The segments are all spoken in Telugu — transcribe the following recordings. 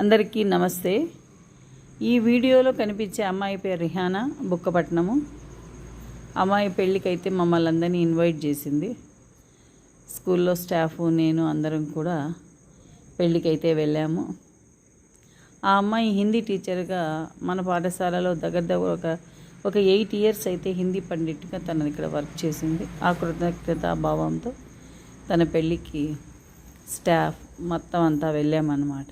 అందరికీ నమస్తే. ఈ వీడియోలో కనిపించే అమ్మాయి పేరు రిహానా, బుక్కపట్నము. అమ్మాయి పెళ్ళికైతే మమ్మల్ని అందరినీ ఇన్వైట్ చేసింది. స్కూల్లో స్టాఫ్, నేను అందరం కూడా పెళ్ళికైతే వెళ్ళాము. ఆ అమ్మాయి హిందీ టీచర్గా మన పాఠశాలలో దగ్గర ఒక 8 years అయితే హిందీ పండిట్గా తను ఇక్కడ వర్క్ చేసింది. ఆ కృతజ్ఞతా భావంతో తన పెళ్ళికి స్టాఫ్ మొత్తం అంతా వెళ్ళామన్నమాట.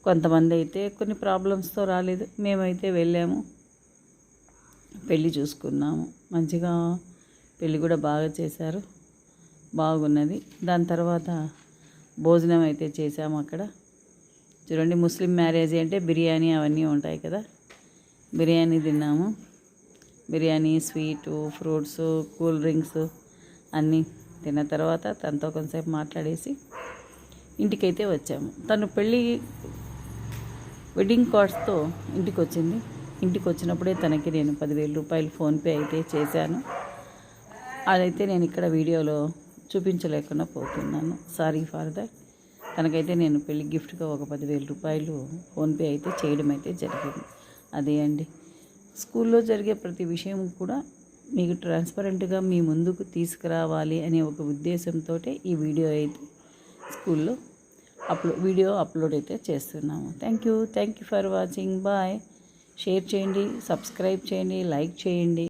కొంతమంది అయితే కొన్ని ప్రాబ్లమ్స్తో రాలేదు. మేమైతే వెళ్ళాము, పెళ్ళి చూసుకున్నాము. మంచిగా పెళ్ళి కూడా బాగా చేశారు, బాగున్నది. దాని తర్వాత భోజనం అయితే చేసాము అక్కడ. చూడండి, ముస్లిం మ్యారేజ్ అంటే బిర్యానీ అవన్నీ ఉంటాయి కదా, బిర్యానీ తిన్నాము. Biryani, sweet, fruits, cool drinks అన్నీ తిన్న తర్వాత తనతో కొంతసేపు మాట్లాడేసి ఇంటికైతే వచ్చాము. తను పెళ్ళి వెడ్డింగ్ కార్డ్స్తో ఇంటికి వచ్చింది. ఇంటికి వచ్చినప్పుడే తనకి నేను 10,000 రూపాయలు ఫోన్పే అయితే చేశాను. అదైతే నేను ఇక్కడ వీడియోలో చూపించలేకుండా పోతున్నాను, సారీ ఫర్ దట్. తనకైతే నేను పెళ్ళి గిఫ్ట్గా ఒక 10,000 రూపాయలు ఫోన్పే అయితే చేయడం అయితే జరిగింది. అదే అండి, స్కూల్లో జరిగే ప్రతి విషయం కూడా మీకు ట్రాన్స్పరెంట్గా మీ ముందుకు తీసుకురావాలి అనే ఒక ఉద్దేశంతో ఈ వీడియో అయితే స్కూల్లో వీడియో అప్లోడ్ అయితే చేస్తున్నాము. Thank you for watching. Bye. Share చేయండి, సబ్స్క్రైబ్ చేయండి, లైక్ చేయండి.